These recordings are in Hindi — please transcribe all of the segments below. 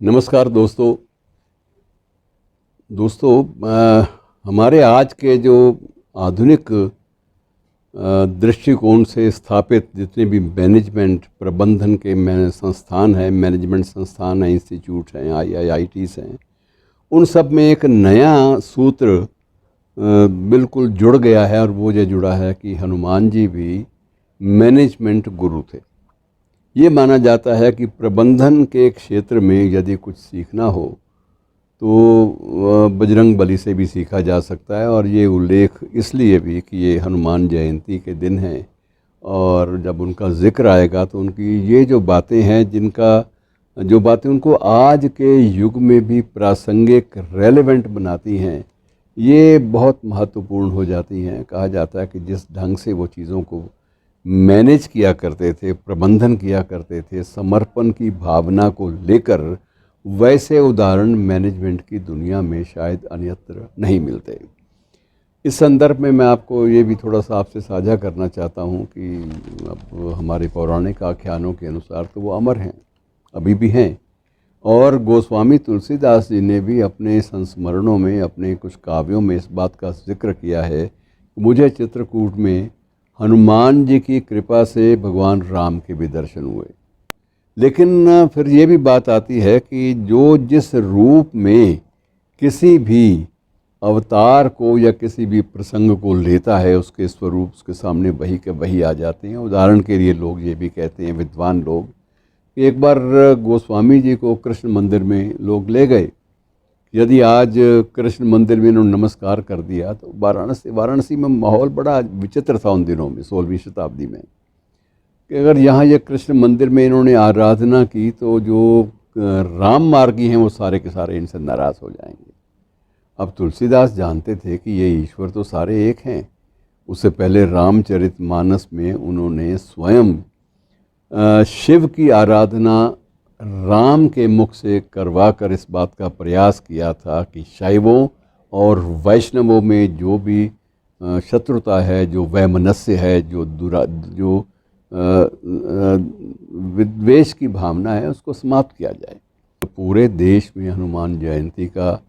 नमस्कार दोस्तों। हमारे आज के जो आधुनिक दृष्टिकोण से स्थापित जितने भी मैनेजमेंट प्रबंधन के संस्थान हैं, मैनेजमेंट संस्थान हैं, इंस्टीट्यूट हैं, IITs हैं, उन सब में एक नया सूत्र बिल्कुल जुड़ गया है और वो ये जुड़ा है कि हनुमान जी भी मैनेजमेंट गुरु थे। ये माना जाता है कि प्रबंधन के क्षेत्र में यदि कुछ सीखना हो तो बजरंग बली से भी सीखा जा सकता है। और ये उल्लेख इसलिए भी कि ये हनुमान जयंती के दिन हैं और जब उनका ज़िक्र आएगा तो उनकी ये जो बातें हैं जो बातें उनको आज के युग में भी प्रासंगिक रेलेवेंट बनाती हैं, ये बहुत महत्वपूर्ण हो जाती हैं। कहा जाता है कि जिस ढंग से वो चीज़ों को मैनेज किया करते थे, प्रबंधन किया करते थे, समर्पण की भावना को लेकर, वैसे उदाहरण मैनेजमेंट की दुनिया में शायद अन्यत्र नहीं मिलते। इस संदर्भ में मैं आपको ये भी थोड़ा सा आपसे साझा करना चाहता हूँ कि अब हमारे पौराणिक आख्यानों के अनुसार तो वो अमर हैं, अभी भी हैं। और गोस्वामी तुलसीदास जी ने भी अपने संस्मरणों में, अपने कुछ काव्यों में इस बात का जिक्र किया है कि मुझे चित्रकूट में हनुमान जी की कृपा से भगवान राम के भी दर्शन हुए। लेकिन फिर ये भी बात आती है कि जो जिस रूप में किसी भी अवतार को या किसी भी प्रसंग को लेता है, उसके स्वरूप उसके सामने वही के वही आ जाते हैं। उदाहरण के लिए लोग ये भी कहते हैं, विद्वान लोग, कि एक बार गोस्वामी जी को कृष्ण मंदिर में लोग ले गए। यदि आज कृष्ण मंदिर में इन्होंने नमस्कार कर दिया तो वाराणसी में माहौल बड़ा विचित्र था उन दिनों में, 16वीं शताब्दी में, कि अगर यहाँ ये कृष्ण मंदिर में इन्होंने आराधना की तो जो राम मार्गी हैं वो सारे के सारे इनसे नाराज़ हो जाएंगे। अब तुलसीदास जानते थे कि ये ईश्वर तो सारे एक हैं। उससे पहले रामचरितमानस में उन्होंने स्वयं शिव की आराधना राम के मुख से करवा कर इस बात का प्रयास किया था कि शैवों और वैष्णवों में जो भी शत्रुता है, जो वैमनस्य है, जो विद्वेष की भावना है, उसको समाप्त किया जाए। तो पूरे देश में हनुमान जयंती का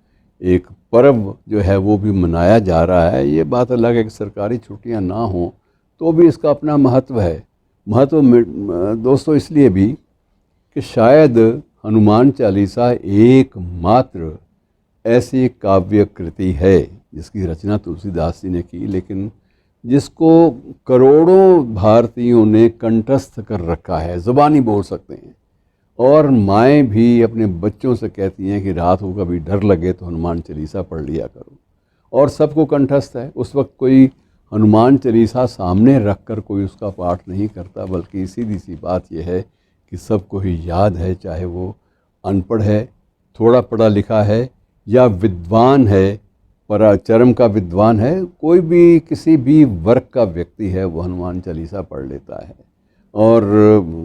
एक पर्व जो है वो भी मनाया जा रहा है। ये बात अलग है कि सरकारी छुट्टियां ना हों तो भी इसका अपना महत्व है। महत्व दोस्तों इसलिए भी कि शायद हनुमान चालीसा एकमात्र ऐसी काव्य कृति है जिसकी रचना तुलसीदास जी ने की, लेकिन जिसको करोड़ों भारतीयों ने कंठस्थ कर रखा है, ज़ुबानी बोल सकते हैं। और माएँ भी अपने बच्चों से कहती हैं कि रात को कभी डर लगे तो हनुमान चालीसा पढ़ लिया करो, और सबको कंठस्थ है। उस वक्त कोई हनुमान चालीसा सामने रख कर कोई उसका पाठ नहीं करता, बल्कि सीधी सी बात यह है कि सबको ही याद है, चाहे वो अनपढ़ है, थोड़ा पढ़ा लिखा है, या विद्वान है, चरम का विद्वान है, कोई भी किसी भी वर्ग का व्यक्ति है, वो हनुमान चालीसा पढ़ लेता है। और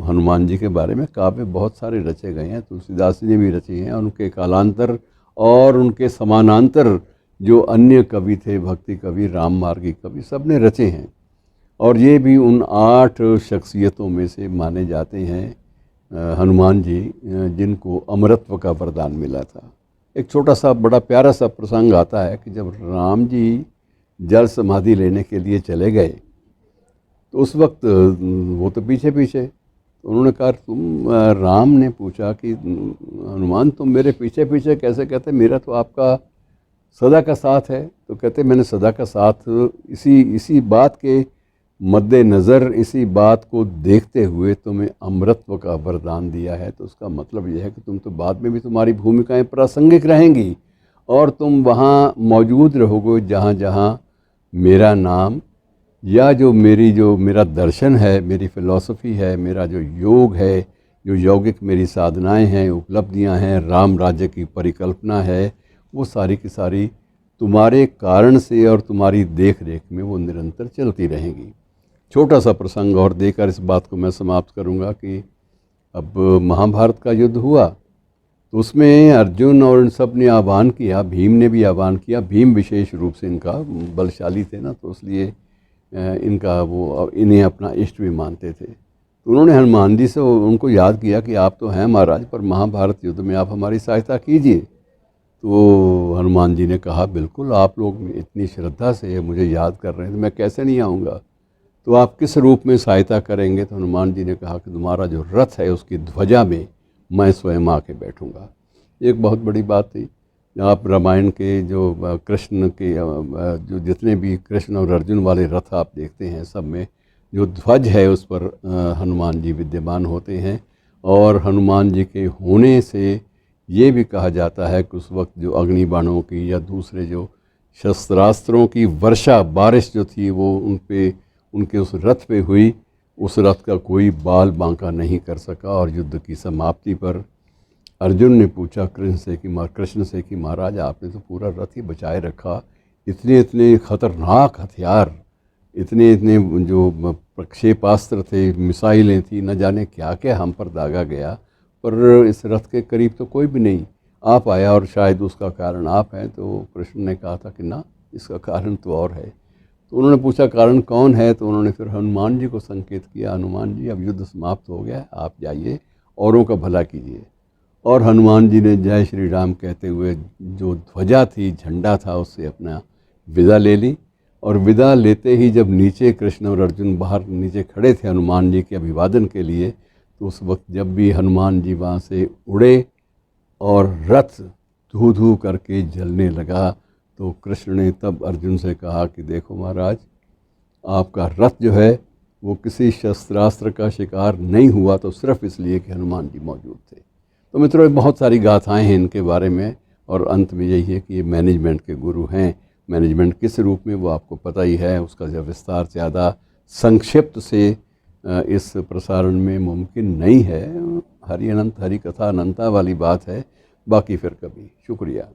हनुमान जी के बारे में काव्य बहुत सारे रचे गए हैं, तुलसीदास जी ने भी रचे हैं। उनके कालांतर और उनके समानांतर जो अन्य कवि थे, भक्ति कवि, राम मार्गी कवि, सब ने रचे हैं। और ये भी उन 8 शख्सियतों में से माने जाते हैं हनुमान जी जिनको अमरत्व का वरदान मिला था। एक छोटा सा बड़ा प्यारा सा प्रसंग आता है कि जब राम जी जल समाधि लेने के लिए चले गए तो उस वक्त वो तो पीछे पीछे, तो उन्होंने कहा, राम ने पूछा कि हनुमान तुम मेरे पीछे पीछे कैसे? कहते मेरा तो आपका सदा का साथ है। तो कहते मैंने सदा का साथ इसी बात के मद्देनज़र, इसी बात को देखते हुए तुम्हें अमरत्व का वरदान दिया है। तो उसका मतलब यह है कि तुम तो बाद में भी तुम्हारी भूमिकाएं प्रासंगिक रहेंगी और तुम वहाँ मौजूद रहोगे जहाँ जहाँ मेरा नाम या जो मेरा दर्शन है, मेरी फ़िलॉसफी है, मेरा जो योग है, जो यौगिक मेरी साधनाएं हैं, उपलब्धियां हैं, राम राज्य की परिकल्पना है, वो सारी की सारी तुम्हारे कारण से और तुम्हारी देख रेख में वो निरंतर चलती रहेंगी। छोटा सा प्रसंग और देकर इस बात को मैं समाप्त करूंगा कि अब महाभारत का युद्ध हुआ तो उसमें अर्जुन और इन सब ने आह्वान किया, भीम ने भी आह्वान किया। भीम विशेष रूप से इनका बलशाली थे ना, तो इसलिए इन्हें अपना इष्ट भी मानते थे। तो उन्होंने हनुमान जी से उनको याद किया कि आप तो हैं महाराज, पर महाभारत युद्ध में आप हमारी सहायता कीजिए। तो हनुमान जी ने कहा, बिल्कुल, आप लोग इतनी श्रद्धा से मुझे याद कर रहे हैं तो मैं कैसे नहीं आऊँगा। तो आप किस रूप में सहायता करेंगे? तो हनुमान जी ने कहा कि तुम्हारा जो रथ है उसकी ध्वजा में मैं स्वयं आके बैठूंगा। एक बहुत बड़ी बात थी। आप रामायण के जो कृष्ण के जो जितने भी कृष्ण और अर्जुन वाले रथ आप देखते हैं, सब में जो ध्वज है उस पर हनुमान जी विद्यमान होते हैं। और हनुमान जी के होने से ये भी कहा जाता है कि उस वक्त जो अग्निबाणों की या दूसरे जो शस्त्रास्त्रों की वर्षा बारिश जो थी वो उनके उस रथ पे हुई। उस रथ का कोई बाल बांका नहीं कर सका। और युद्ध की समाप्ति पर अर्जुन ने पूछा कृष्ण से कि महाराज, आपने तो पूरा रथ ही बचाए रखा, इतने इतने खतरनाक हथियार, इतने इतने जो प्रक्षेपास्त्र थे, मिसाइलें थी, न जाने क्या क्या हम पर दागा गया, पर इस रथ के करीब तो कोई भी नहीं आ पाया, और शायद उसका कारण आप हैं। तो कृष्ण ने कहा था कि ना, इसका कारण तो और है। तो उन्होंने पूछा कारण कौन है? तो उन्होंने फिर हनुमान जी को संकेत किया, हनुमान जी, अब युद्ध समाप्त हो गया, आप जाइए औरों का भला कीजिए। और हनुमान जी ने जय श्री राम कहते हुए जो ध्वजा थी, झंडा था, उससे अपना विदा ले ली। और विदा लेते ही जब नीचे कृष्ण और अर्जुन बाहर नीचे खड़े थे हनुमान जी के अभिवादन के लिए, तो उस वक्त जब भी हनुमान जी वहाँ से उड़े और रथ धू धू करके जलने लगा, तो कृष्ण ने तब अर्जुन से कहा कि देखो महाराज, आपका रथ जो है वो किसी शस्त्रास्त्र का शिकार नहीं हुआ, तो सिर्फ इसलिए कि हनुमान जी मौजूद थे। तो मित्रों, बहुत सारी गाथाएं हैं इनके बारे में, और अंत में यही है कि ये मैनेजमेंट के गुरु हैं। मैनेजमेंट किस रूप में वो आपको पता ही है, उसका जब विस्तार ज़्यादा संक्षिप्त से इस प्रसारण में मुमकिन नहीं है। हरि अनंत, हरि कथा अनंता वाली बात है। बाकी फिर कभी। शुक्रिया।